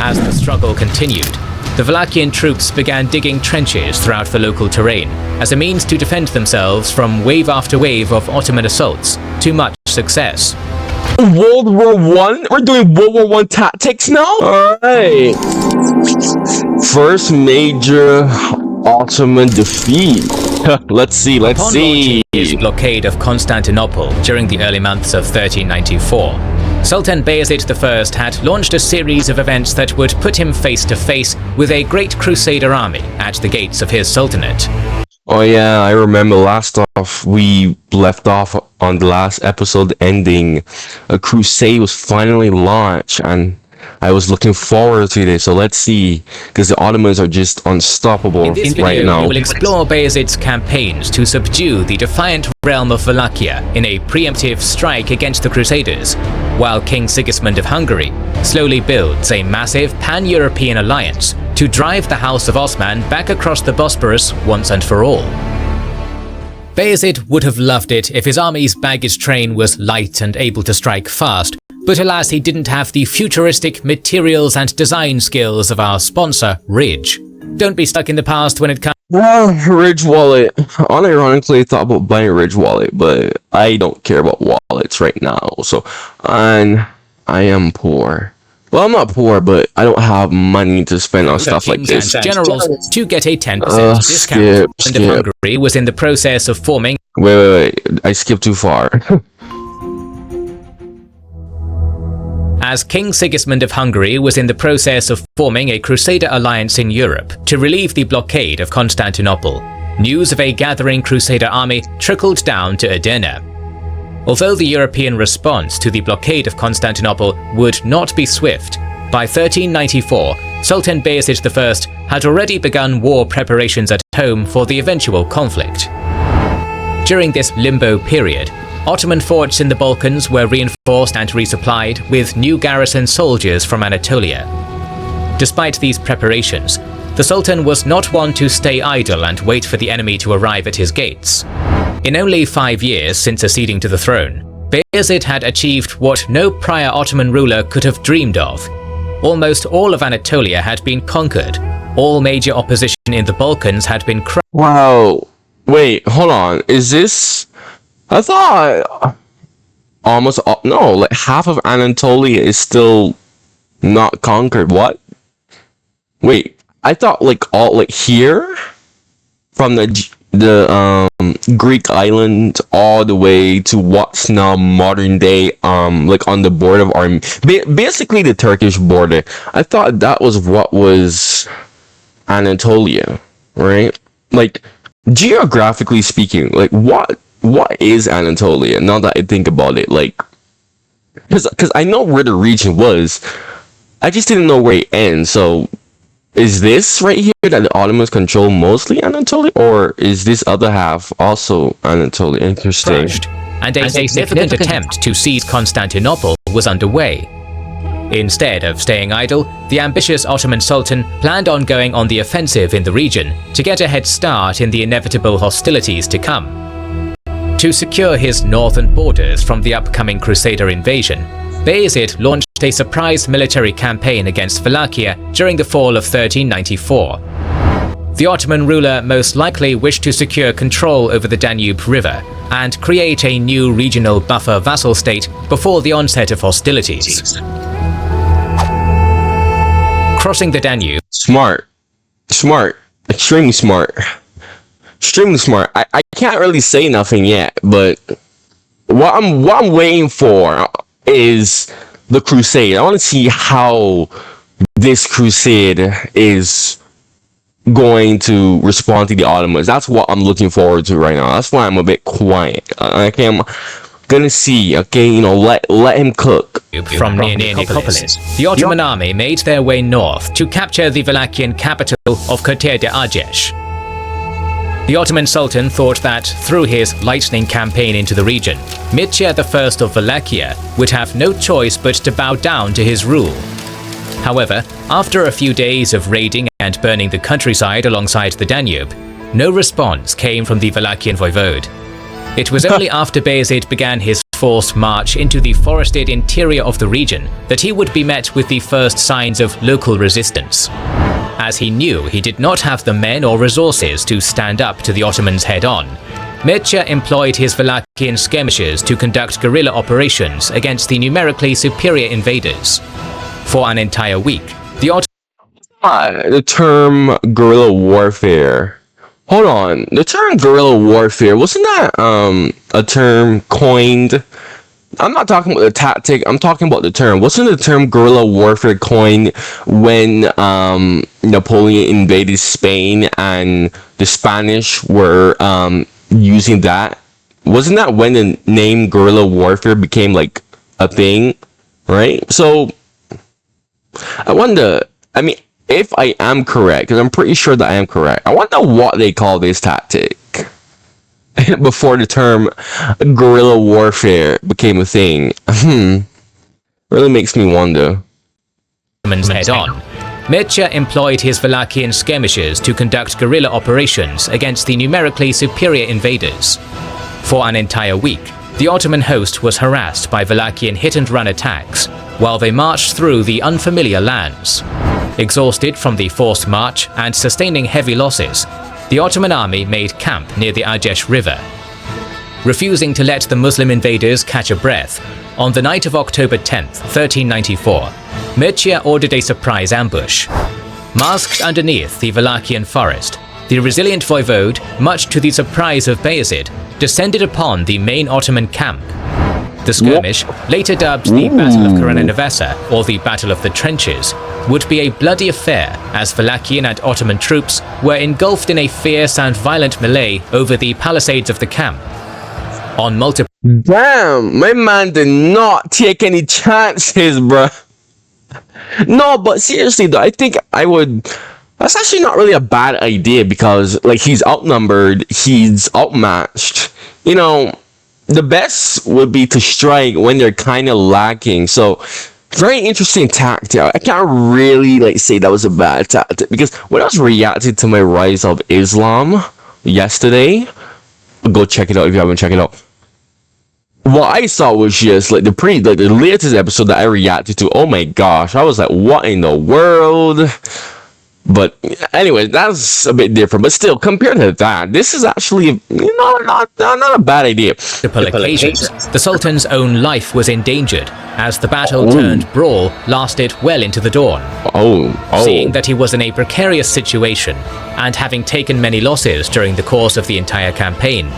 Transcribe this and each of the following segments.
As the struggle continued, the Wallachian troops began digging trenches throughout the local terrain as a means to defend themselves from wave after wave of Ottoman assaults, to much success. World War I? We're doing World War I tactics now? Alright. First major Ottoman defeat. Let's see. Upon launching his blockade of Constantinople during the early months of 1394, Sultan Bayezid I had launched a series of events that would put him face to face with a great crusader army at the gates of his sultanate. Oh yeah, I remember last off we left off on the last episode ending. A crusade was finally launched and I was looking forward to this, so let's see, because the Ottomans are just unstoppable right now. We will explore Bayezid's campaigns to subdue the defiant realm of Wallachia in a preemptive strike against the Crusaders, while King Sigismund of Hungary slowly builds a massive pan-European alliance to drive the House of Osman back across the Bosporus once and for all. Bayezid would have loved it if his army's baggage train was light and able to strike fast, but alas he didn't have the futuristic materials and design skills of our sponsor, Ridge. Don't be stuck in the past when it comes. Well, Ridge wallet. Unironically, I thought about buying a Ridge wallet, but I don't care about wallets right now. And I am poor. Well, I'm not poor, but I don't have money to spend on stuff like this. Generals to get a 10% discount. Skip. Hungary was in the process of forming. Wait. I skipped too far. As King Sigismund of Hungary was in the process of forming a crusader alliance in Europe to relieve the blockade of Constantinople, news of a gathering crusader army trickled down to Edirne. Although the European response to the blockade of Constantinople would not be swift, by 1394, Sultan Bayezid I had already begun war preparations at home for the eventual conflict. During this limbo period, Ottoman forts in the Balkans were reinforced and resupplied with new garrison soldiers from Anatolia. Despite these preparations, the Sultan was not one to stay idle and wait for the enemy to arrive at his gates. In only 5 years since acceding to the throne, Bayezid had achieved what no prior Ottoman ruler could have dreamed of. Almost all of Anatolia had been conquered. All major opposition in the Balkans had been crushed. Wow. Wait, hold on. Is this... I thought almost no, like half of Anatolia is still not conquered. What? Wait, I thought like all like here from the Greek island all the way to what's now modern day like on the border of basically the Turkish border. I thought that was what was Anatolia, right? Like geographically speaking, like what is Anatolia, now that I think about it? Like, because I know where the region was, I just didn't know where it ends. So is this right here that the Ottomans control mostly Anatolia, or is this other half also Anatolia? Interesting. And a significant attempt to seize Constantinople was underway. Instead of staying idle, the ambitious Ottoman Sultan planned on going on the offensive in the region to get a head start in the inevitable hostilities to come. To secure his northern borders from the upcoming Crusader invasion, Bayezid launched a surprise military campaign against Wallachia during the fall of 1394. The Ottoman ruler most likely wished to secure control over the Danube River and create a new regional buffer vassal state before the onset of hostilities. Crossing the Danube. Smart. Extremely smart. I can't really say nothing yet, but what I'm waiting for is the crusade. I want to see how this crusade is going to respond to the Ottomans. That's what I'm looking forward to right now. That's why I'm a bit quiet. Okay, I'm gonna see. Okay, you know, let him cook. From near Nicopolis, the Ottoman army made their way north to capture the Wallachian capital of Kotir de Argesh. The Ottoman Sultan thought that through his lightning campaign into the region, Mircea I of Wallachia would have no choice but to bow down to his rule. However, after a few days of raiding and burning the countryside alongside the Danube, no response came from the Wallachian voivode. It was only after Bayezid began his forced march into the forested interior of the region that he would be met with the first signs of local resistance. As he knew he did not have the men or resources to stand up to the Ottomans head-on, Mircea employed his Wallachian skirmishers to conduct guerrilla operations against the numerically superior invaders. For an entire week, the term guerrilla warfare. Hold on. The term guerrilla warfare, wasn't that a term coined? I'm not talking about the tactic, I'm talking about the term. Wasn't the term guerrilla warfare coined when Napoleon invaded Spain and the Spanish were using that? Wasn't that when the name guerrilla warfare became like a thing? Right? So I wonder, I mean, if I am correct, because I'm pretty sure that I am correct, I wonder what they call this tactic before the term guerrilla warfare became a thing. Really makes me wonder. Head-on, Mircea employed his Wallachian skirmishers to conduct guerrilla operations against the numerically superior invaders. For an entire week, the Ottoman host was harassed by Wallachian hit-and-run attacks while they marched through the unfamiliar lands. Exhausted from the forced march and sustaining heavy losses, the Ottoman army made camp near the Agesh River. Refusing to let the Muslim invaders catch a breath, on the night of October 10, 1394, Mircea ordered a surprise ambush. Masked underneath the Wallachian forest, the resilient voivode, much to the surprise of Bayezid, descended upon the main Ottoman camp. The skirmish, later dubbed the Battle of Karananavasa or the Battle of the Trenches, would be a bloody affair as Wallachian and Ottoman troops were engulfed in a fierce and violent melee over the palisades of the camp. On multiple— Damn, my man did not take any chances, bruh. No, but seriously though, I think I would... That's actually not really a bad idea because, like, he's outnumbered, he's outmatched. You know, the best would be to strike when they're kind of lacking. So, very interesting tactic. I can't really, like, say that was a bad tactic because when I was reacting to my Rise of Islam yesterday, go check it out if you haven't checked it out. What I saw was just like the latest episode that I reacted to. Oh my gosh, I was like, what in the world? But anyway, that's a bit different. But still, compared to that, this is actually not a bad idea. Occasions, the Sultan's own life was endangered as the battle turned brawl lasted well into the dawn. Seeing that he was in a precarious situation and having taken many losses during the course of the entire campaign,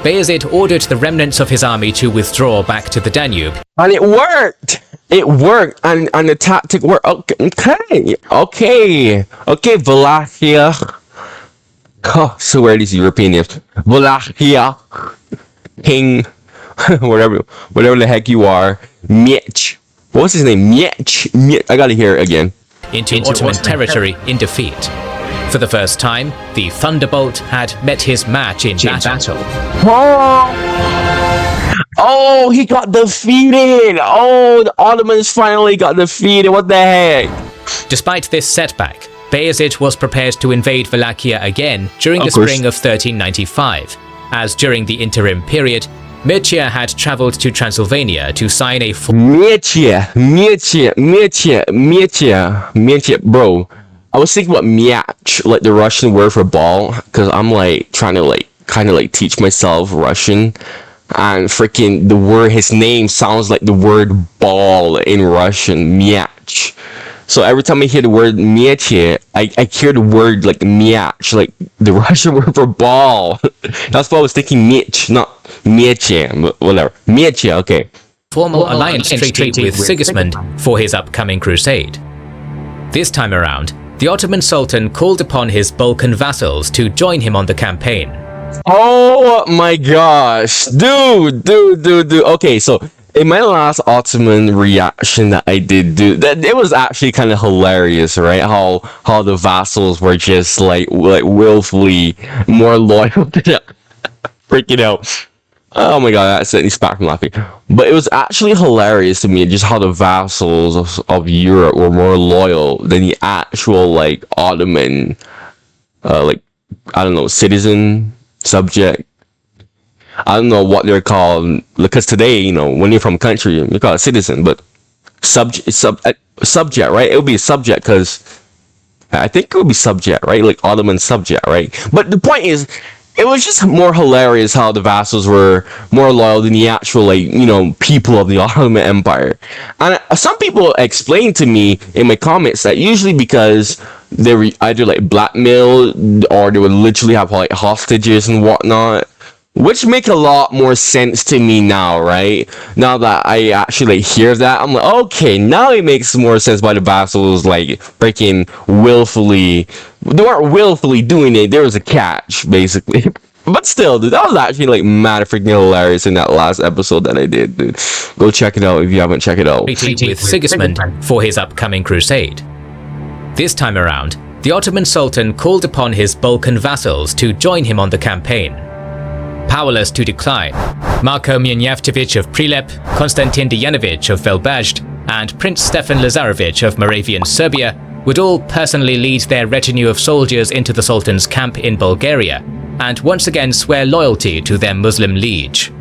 Bayezid ordered the remnants of his army to withdraw back to the Danube. And it worked! It worked, and the tactic worked. Okay, Wallachia. Oh, so where are these European names? Wallachia, King, whatever the heck you are. Miech. What's his name? Miech. I gotta hear it again. Into Ottoman territory in defeat. For the first time, the Thunderbolt had met his match in battle. Oh, he got defeated! Oh, the Ottomans finally got defeated, what the heck? Despite this setback, Bayezid was prepared to invade Wallachia again during the spring of 1395, as during the interim period, Mircea had travelled to Transylvania to sign a Mircea, bro. I was thinking about miach, like the Russian word for ball, because I'm like trying to kind of teach myself Russian, and freaking the word, his name sounds like the word ball in Russian, miach. So every time I hear the word miach, I hear the word like miach, like the Russian word for ball. That's why I was thinking mich, not miach, but whatever. Miach, okay. Formal alliance treaty with Sigismund for his upcoming crusade. This time around, the Ottoman Sultan called upon his Balkan vassals to join him on the campaign. Oh my gosh, dude. Okay, so in my last Ottoman reaction that I did do, that it was actually kind of hilarious, right? How the vassals were just like willfully more loyal to the freaking out. Oh my god, that set me back from laughing. But it was actually hilarious to me just how the vassals of Europe were more loyal than the actual like Ottoman, I don't know, citizen, subject. I don't know what they're called, because today, you know, when you're from a country, you call it citizen, but subject, right? It would be a subject, because I think it would be subject, right? Like Ottoman subject, right? But the point is, it was just more hilarious how the vassals were more loyal than the actual, like, you know, people of the Ottoman Empire. And some people explained to me in my comments that usually because they were either like blackmailed or they would literally have like hostages and whatnot. Which make a lot more sense to me now, right? Now that I actually hear that, I'm like, okay, now it makes more sense why the vassals like freaking willfully. They weren't willfully doing it. There was a catch, basically. But still, dude, that was actually like mad freaking hilarious in that last episode that I did, dude. Go check it out if you haven't checked it out. With Sigismund for his upcoming crusade. This time around, the Ottoman Sultan called upon his Balkan vassals to join him on the campaign. Powerless to decline, Marko Mjernjavtovic of Prilep, Konstantin Dejanovic of Velbajd, and Prince Stefan Lazarevic of Moravian Serbia would all personally lead their retinue of soldiers into the Sultan's camp in Bulgaria, and once again swear loyalty to their Muslim liege.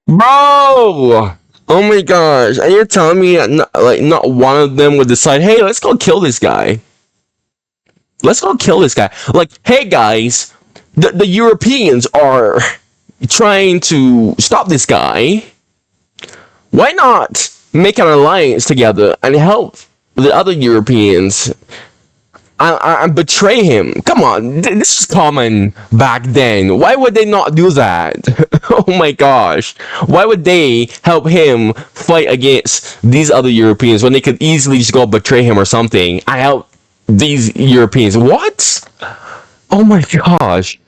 Bro! Oh my gosh, and you're telling me that not one of them would decide, hey, let's go kill this guy. Let's go kill this guy. Like, hey guys, the Europeans are trying to stop this guy. Why not make an alliance together and help the other Europeans and betray him? Come on, this is common back then. Why would they not do that? Oh my gosh, why would they help him fight against these other Europeans when they could easily just go betray him or something and help these Europeans? What? Oh my gosh.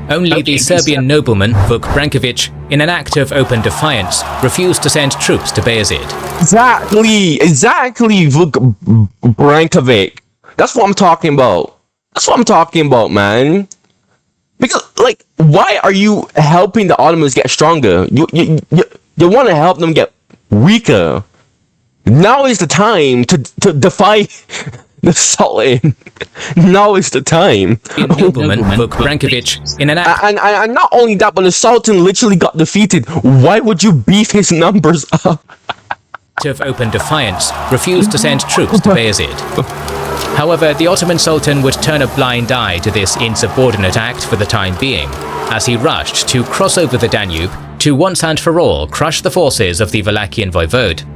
Only the Serbian nobleman Vuk Brankovic, in an act of open defiance, refused to send troops to Bayezid. Exactly, Vuk Brankovic. That's what I'm talking about. That's what I'm talking about, man. Because, like, why are you helping the Ottomans get stronger? You want to help them get weaker. Now is the time to defy the Sultan. Now is the time. Nobleman Vuk Brankovic, in an act and not only that, but the Sultan literally got defeated. Why would you beef his numbers up? of open defiance, refused to send troops to Bayezid. However, the Ottoman Sultan would turn a blind eye to this insubordinate act for the time being, as he rushed to cross over the Danube to once and for all crush the forces of the Wallachian voivode.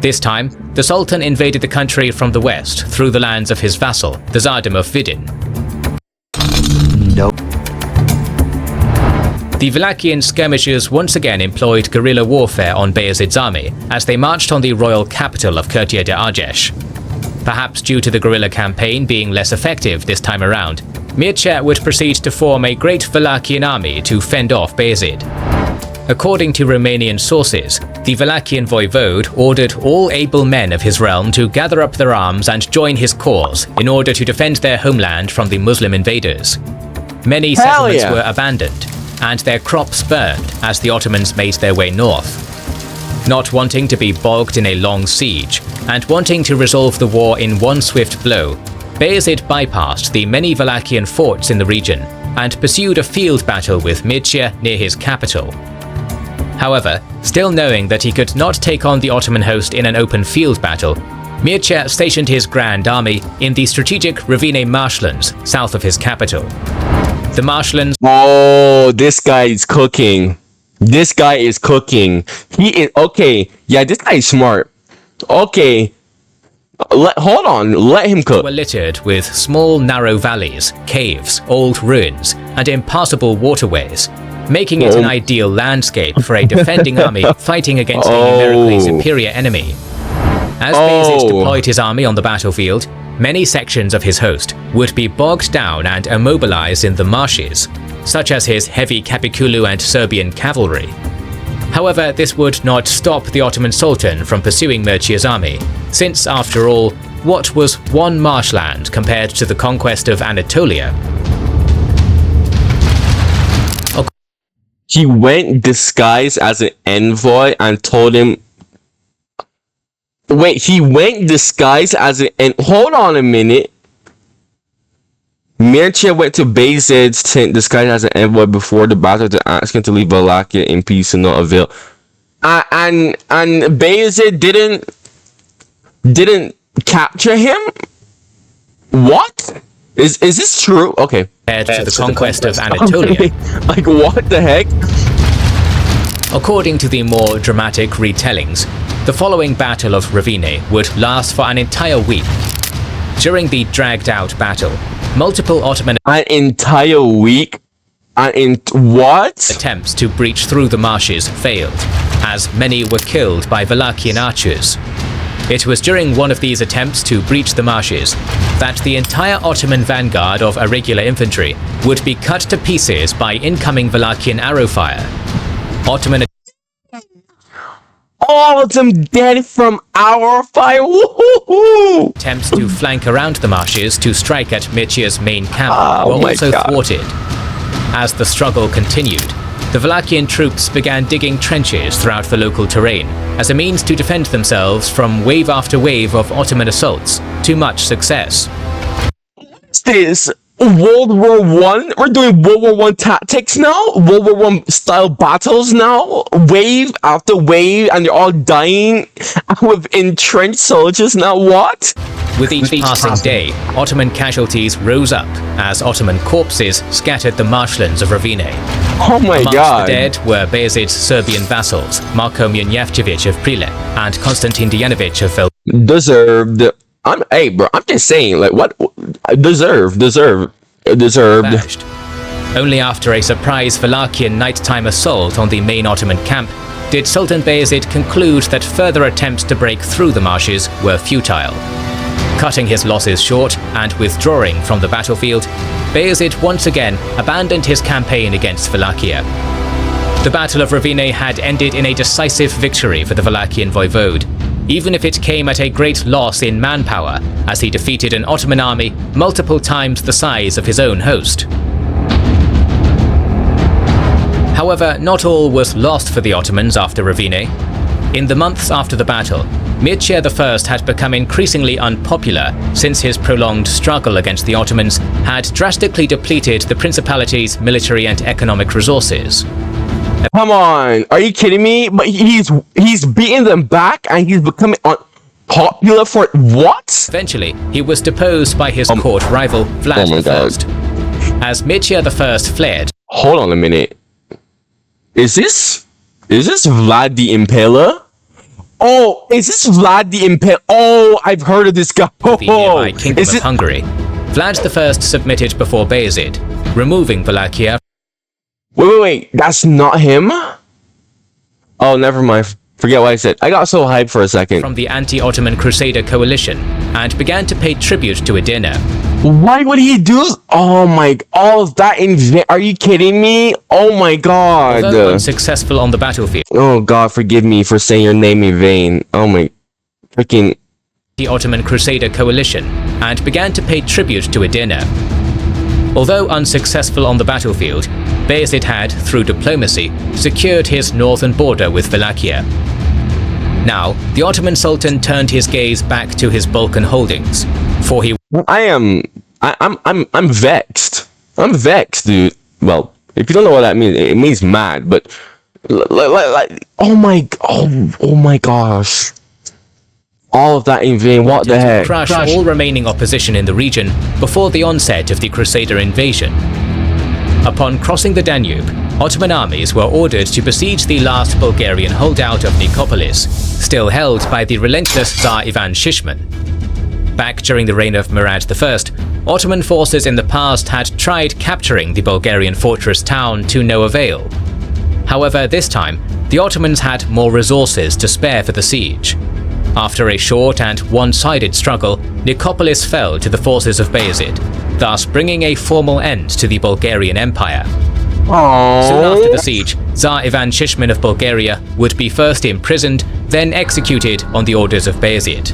This time, the Sultan invaded the country from the west through the lands of his vassal, the Tsardom of Vidin. Nope. The Wallachian skirmishers once again employed guerrilla warfare on Bayezid's army as they marched on the royal capital of Kirtia de Argesh. Perhaps due to the guerrilla campaign being less effective this time around, Mircea would proceed to form a great Wallachian army to fend off Bayezid. According to Romanian sources, the Wallachian voivode ordered all able men of his realm to gather up their arms and join his cause in order to defend their homeland from the Muslim invaders. Many settlements were abandoned, and their crops burned as the Ottomans made their way north. Not wanting to be bogged in a long siege, and wanting to resolve the war in one swift blow, Bayezid bypassed the many Wallachian forts in the region and pursued a field battle with Mircea near his capital. However, still knowing that he could not take on the Ottoman host in an open field battle, Mircea stationed his grand army in the strategic Rovine marshlands south of his capital. The marshlands— Oh, this guy is cooking. This guy is cooking. He is okay. Yeah, this guy is smart. Okay. Hold on. Let him cook. were littered with small narrow valleys, caves, old ruins, and impassable waterways, making it an ideal landscape for a defending army fighting against a numerically superior enemy. As Bayezid deployed his army on the battlefield, many sections of his host would be bogged down and immobilized in the marshes, such as his heavy Capiculu and Serbian cavalry. However, this would not stop the Ottoman Sultan from pursuing Mircea's army, since, after all, what was one marshland compared to the conquest of Anatolia? He went disguised as an envoy and told him— Wait, he went disguised as an— hold on a minute. Mircea went to Bayezid's tent disguised as an envoy before the battle to ask him to leave Wallachia in peace and not avail. And Bayezid didn't capture him? What? Is this true? Okay. Compared to the conquest of Anatolia. Okay. Like, what the heck? According to the more dramatic retellings, the following Battle of Rovine would last for an entire week. During the dragged-out battle, multiple Ottoman An entire week? What? attempts to breach through the marshes failed, as many were killed by Wallachian archers. It was during one of these attempts to breach the marshes that the entire Ottoman vanguard of irregular infantry would be cut to pieces by incoming Wallachian arrow fire. Ottoman All of them dead from our fire. Woo-hoo-hoo! attempts to flank around the marshes to strike at Mircea's main camp were also thwarted. As the struggle continued, the Wallachian troops began digging trenches throughout the local terrain as a means to defend themselves from wave after wave of Ottoman assaults, to much success. What's this? World War One? We're doing World War One tactics now? World War One style battles now? Wave after wave, and they're all dying with entrenched soldiers now? What? With each passing day, Ottoman casualties rose up as Ottoman corpses scattered the marshlands of Rovine. Oh my Amongst god. the dead were Bayezid's Serbian vassals, Marko Munjevcevic of Prilep and Konstantin Dejanovic of Deserved. Hey bro, I'm just saying, like, what? Deserved. Bashed. Only after a surprise Wallachian nighttime assault on the main Ottoman camp did Sultan Bayezid conclude that further attempts to break through the marshes were futile. Cutting his losses short and withdrawing from the battlefield, Bayezid once again abandoned his campaign against Wallachia. The Battle of Rovine had ended in a decisive victory for the Wallachian voivode, even if it came at a great loss in manpower, as he defeated an Ottoman army multiple times the size of his own host. However, not all was lost for the Ottomans after Rovine. In the months after the battle, Mircea I had become increasingly unpopular since his prolonged struggle against the Ottomans had drastically depleted the principality's military and economic resources. Come on, are you kidding me? But he's beating them back and he's becoming unpopular for what? Eventually, he was deposed by his court rival Vlad I. As Mircea I fled, Hold on a minute. Is this Vlad the Impaler? Oh, is this Vlad the Impaler? Oh, I've heard of this guy. the nearby Kingdom of Hungary, Vlad I submitted before Bayezid, removing Wallachia. Wait, that's not him? Oh, never mind. Forget what I said. I got so hyped for a second. From the anti-Ottoman Crusader coalition and began to pay tribute to Edirne. Why would he do? Oh my! All of that in vain? Are you kidding me? Oh my god! Although unsuccessful on the battlefield, Oh god, forgive me for saying your name in vain. Oh my, freaking! the Ottoman Crusader coalition and began to pay tribute to Edirne. Although unsuccessful on the battlefield, Bayezid had, through diplomacy, secured his northern border with Wallachia. Now, the Ottoman Sultan turned his gaze back to his Balkan holdings, for he I'm vexed. I'm vexed, dude. Well, if you don't know what that means, it means mad. But like, oh my gosh. All of that in vain. What the heck? crush all remaining opposition in the region before the onset of the Crusader invasion. Upon crossing the Danube, Ottoman armies were ordered to besiege the last Bulgarian holdout of Nicopolis, still held by the relentless Tsar Ivan Shishman. Back during the reign of Murad I, Ottoman forces in the past had tried capturing the Bulgarian fortress town to no avail. However, this time, the Ottomans had more resources to spare for the siege. After a short and one-sided struggle, Nicopolis fell to the forces of Bayezid, thus bringing a formal end to the Bulgarian Empire. Aww. Soon after the siege, Tsar Ivan Shishman of Bulgaria would be first imprisoned, then executed on the orders of Bayezid.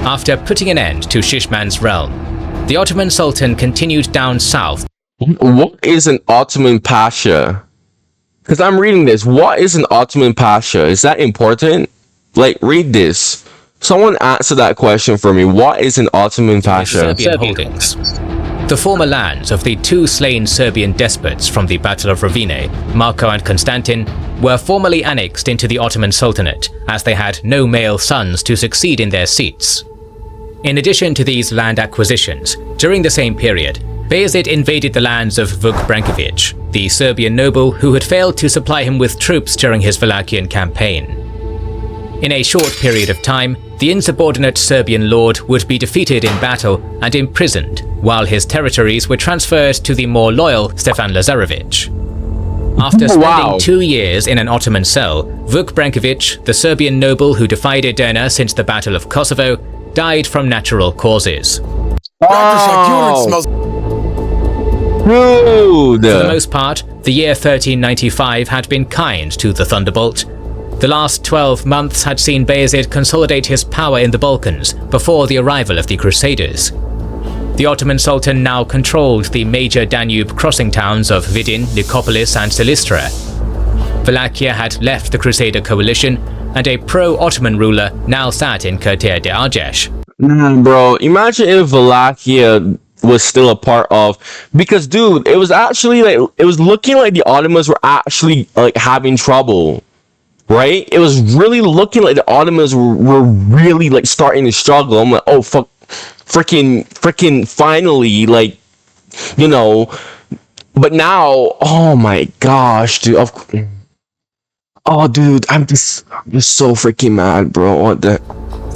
After putting an end to Shishman's realm, the Ottoman Sultan continued down south. What is an Ottoman Pasha? Because I'm reading this. What is an Ottoman Pasha? Is that important? Like, read this. Someone answer that question for me. What is an Ottoman Pasha? Serbian holdings. The former lands of the two slain Serbian despots from the Battle of Rovine, Marko and Konstantin, were formally annexed into the Ottoman Sultanate, as they had no male sons to succeed in their seats. In addition to these land acquisitions, during the same period, Bayezid invaded the lands of Vuk Brankovic, the Serbian noble who had failed to supply him with troops during his Wallachian campaign. In a short period of time, the insubordinate Serbian lord would be defeated in battle and imprisoned, while his territories were transferred to the more loyal Stefan Lazarevic. After spending 2 years in an Ottoman cell, Vuk Brankovic, the Serbian noble who defied Edirne since the Battle of Kosovo, died from natural causes. Dude. For the most part, the year 1395 had been kind to the Thunderbolt. The last 12 months had seen Bayezid consolidate his power in the Balkans before the arrival of the Crusaders. The Ottoman Sultan now controlled the major Danube crossing towns of Vidin, Nicopolis and Silistra. Wallachia had left the Crusader coalition, and a pro-Ottoman ruler now sat in Kertea de Argeș. Man, bro, imagine if Wallachia was still a part of, because dude, it was actually like, it was looking like the Ottomans were actually like having trouble. Right? It was really looking like the Ottomans were really like starting to struggle. I'm like, oh fuck, freaking finally, like, you know. But now, oh my gosh, dude. Oh, dude, I'm just so freaking mad, bro. What the?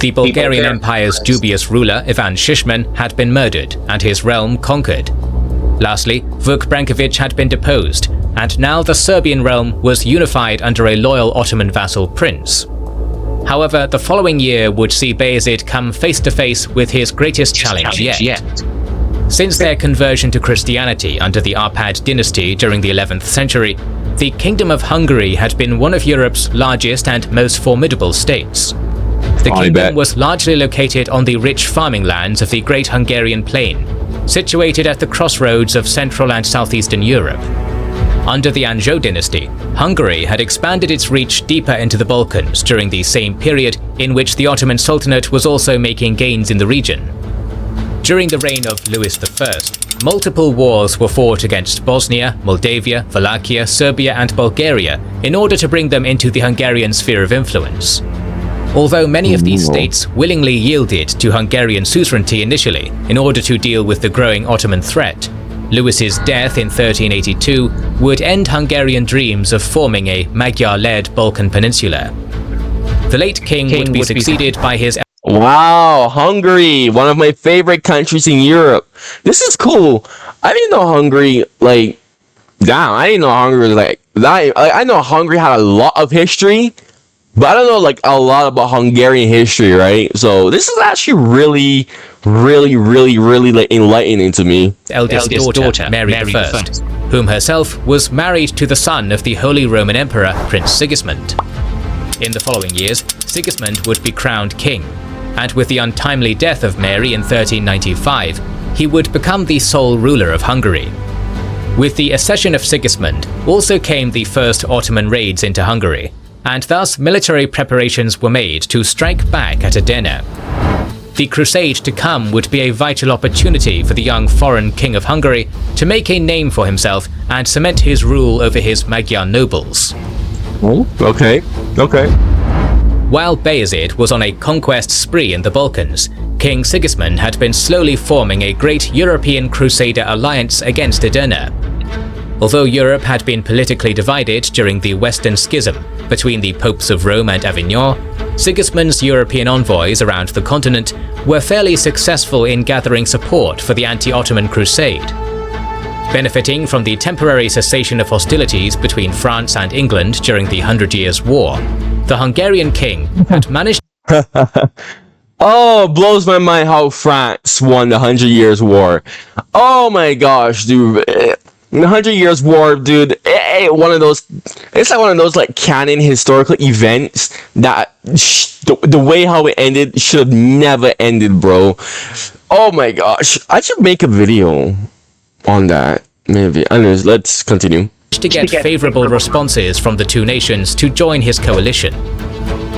The Bulgarian Empire's dubious ruler, Ivan Shishman, had been murdered and his realm conquered. Lastly, Vuk Brankovic had been deposed, and now the Serbian realm was unified under a loyal Ottoman vassal prince. However, the following year would see Bayezid come face to face with his greatest challenge yet. Since their conversion to Christianity under the Arpad dynasty during the 11th century, the Kingdom of Hungary had been one of Europe's largest and most formidable states. The kingdom was largely located on the rich farming lands of the Great Hungarian Plain, situated at the crossroads of Central and Southeastern Europe. Under the Anjou dynasty, Hungary had expanded its reach deeper into the Balkans during the same period in which the Ottoman Sultanate was also making gains in the region. During the reign of Louis I, multiple wars were fought against Bosnia, Moldavia, Wallachia, Serbia and Bulgaria in order to bring them into the Hungarian sphere of influence. Although many of these states willingly yielded to Hungarian suzerainty initially in order to deal with the growing Ottoman threat, Louis's death in 1382 would end Hungarian dreams of forming a Magyar-led Balkan peninsula. The late king would be succeeded by his... Wow, Hungary, one of my favorite countries in Europe. This is cool. I didn't know Hungary, like, damn, I didn't know Hungary was like that. I know Hungary had a lot of history, but I don't know like a lot about Hungarian history, right? So this is actually really like enlightening to me. Eldest daughter, Mary I, whom herself was married to the son of the Holy Roman Emperor, Prince Sigismund. In the following years, Sigismund would be crowned king, and with the untimely death of Mary in 1395, he would become the sole ruler of Hungary. With the accession of Sigismund also came the first Ottoman raids into Hungary, and thus military preparations were made to strike back at Edirne. The crusade to come would be a vital opportunity for the young foreign king of Hungary to make a name for himself and cement his rule over his Magyar nobles. Oh, okay. While Bayezid was on a conquest spree in the Balkans, King Sigismund had been slowly forming a great European crusader alliance against Edirne. Although Europe had been politically divided during the Western Schism between the popes of Rome and Avignon, Sigismund's European envoys around the continent were fairly successful in gathering support for the anti-Ottoman crusade. Benefiting from the temporary cessation of hostilities between France and England during the 100 Years' War, the Hungarian king had managed... Oh, blows my mind how France won the 100 Years' War. Oh my gosh, dude. The 100 Years' War, dude, it's like one of those like canon historical events that the way how it ended should have never ended, bro. Oh my gosh, I should make a video on that, maybe. Anyways, let's continue. To get favorable responses from the two nations to join his coalition.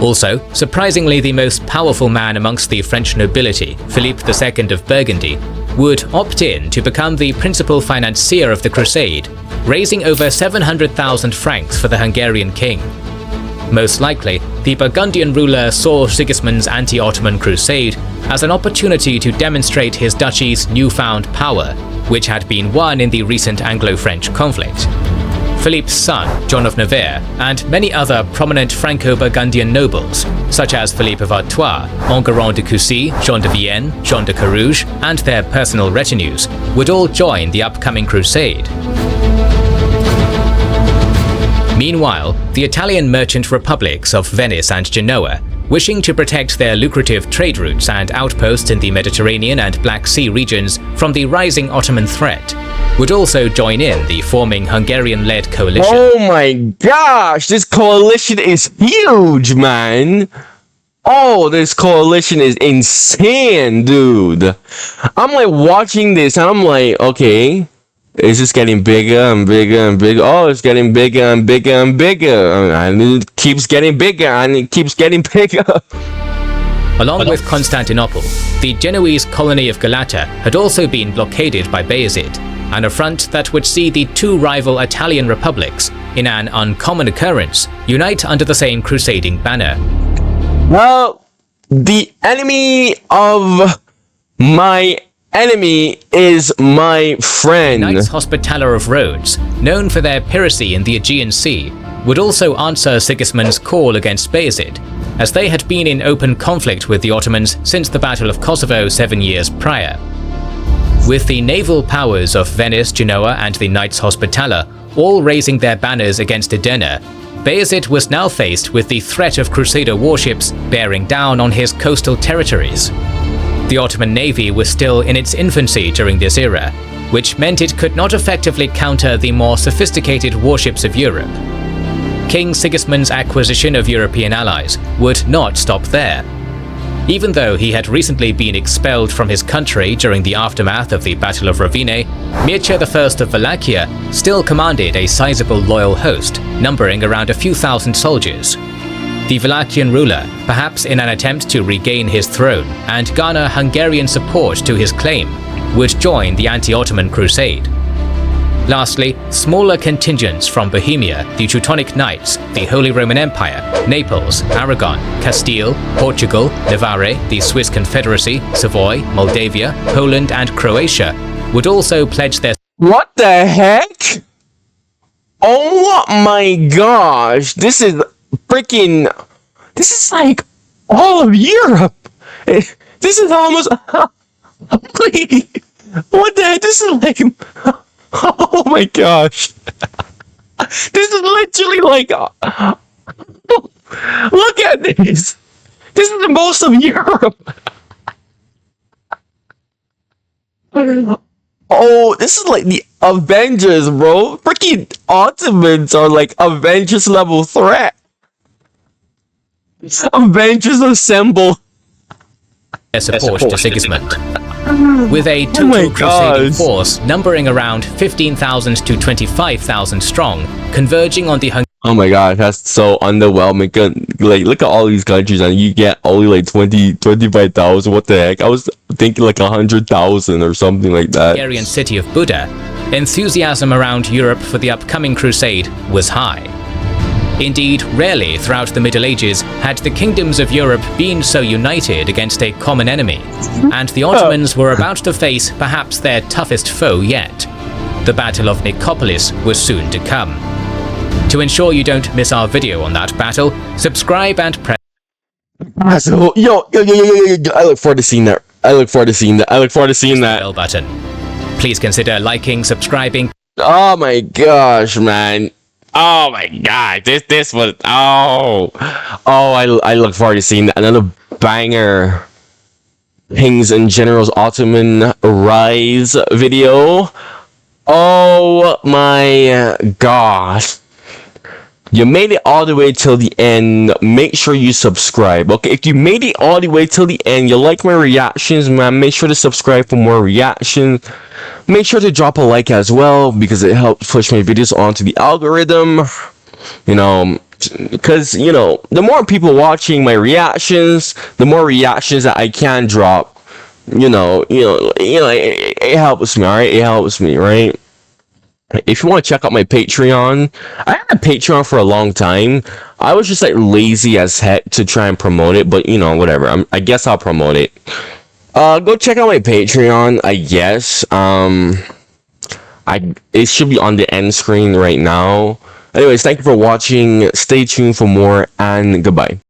Also, surprisingly the most powerful man amongst the French nobility, Philippe II of Burgundy, would opt in to become the principal financier of the crusade, raising over 700,000 francs for the Hungarian king. Most likely, the Burgundian ruler saw Sigismund's anti-Ottoman crusade as an opportunity to demonstrate his duchy's newfound power, which had been won in the recent Anglo-French conflict. Philippe's son, John of Navarre, and many other prominent Franco-Burgundian nobles, such as Philippe of Artois, Enguerrand de Coucy, Jean de Vienne, Jean de Carouge, and their personal retinues, would all join the upcoming crusade. Meanwhile, the Italian merchant republics of Venice and Genoa, wishing to protect their lucrative trade routes and outposts in the Mediterranean and Black Sea regions from the rising Ottoman threat, would also join in the forming Hungarian-led coalition. Oh my gosh, this coalition is huge, man! Oh, this coalition is insane, dude! I'm like watching this and I'm like, okay, it's just getting bigger and bigger and bigger. Oh, it's getting bigger and bigger and bigger. And it keeps getting bigger and it keeps getting bigger. Along with Constantinople, the Genoese colony of Galata had also been blockaded by Bayezid, an affront that would see the two rival Italian republics, in an uncommon occurrence, unite under the same crusading banner. Well, the enemy of my enemy is my friend. The Knights Hospitaller of Rhodes, known for their piracy in the Aegean Sea, would also answer Sigismund's call against Bayezid, as they had been in open conflict with the Ottomans since the Battle of Kosovo 7 years prior. With the naval powers of Venice, Genoa, and the Knights Hospitaller all raising their banners against Edena, Bayezid was now faced with the threat of Crusader warships bearing down on his coastal territories. The Ottoman navy was still in its infancy during this era, which meant it could not effectively counter the more sophisticated warships of Europe. King Sigismund's acquisition of European allies would not stop there. Even though he had recently been expelled from his country during the aftermath of the Battle of Rovine, Mircea I of Wallachia still commanded a sizable loyal host, numbering around a few thousand soldiers. The Wallachian ruler, perhaps in an attempt to regain his throne and garner Hungarian support to his claim, would join the anti-Ottoman crusade. Lastly, smaller contingents from Bohemia, the Teutonic Knights, the Holy Roman Empire, Naples, Aragon, Castile, Portugal, Navarre, the Swiss Confederacy, Savoy, Moldavia, Poland, and Croatia would also pledge their... What the heck? Oh my gosh, this is freaking... This is like all of Europe. This is almost... What the heck? This is like... Oh my gosh. This is literally like... Look at this. This is the most of Europe. Oh, this is like the Avengers, bro. Freaking Ottomans are like Avengers level threat. Avengers assemble. Their support to Sigismund. With a total crusading force numbering around 15,000 to 25,000 strong, converging on the Oh my god, that's so underwhelming. Like, look at all these countries and you get only like 25,000. What the heck? I was thinking like 100,000 or something like that. Hungarian city of Buda, enthusiasm around Europe for the upcoming crusade was high. Indeed, rarely throughout the Middle Ages had the kingdoms of Europe been so united against a common enemy, and the Ottomans were about to face perhaps their toughest foe yet. The Battle of Nicopolis was soon to come. To ensure you don't miss our video on that battle, subscribe and press... Yo, I look forward to seeing that. I look forward to seeing that. Bell button. Please consider liking, subscribing... Oh my gosh, man. Oh my god, this was... I look forward to seeing that. Another banger Kings and Generals Ottoman Rise video. Oh my gosh. You made it all the way till the end. Make sure you subscribe. Okay, if you made it all the way till the end, you like my reactions, man, make sure to subscribe for more reactions. Make sure to drop a like as well, because it helps push my videos onto the algorithm. You know, because you know, the more people watching my reactions, the more reactions that I can drop. It helps me. All right, it helps me, right? If you want to check out my Patreon, I had a Patreon for a long time. I was just like lazy as heck to try and promote it, but whatever. I guess I'll promote it. Go check out my Patreon. I guess. It should be on the end screen right now. Anyways, thank you for watching. Stay tuned for more, and goodbye.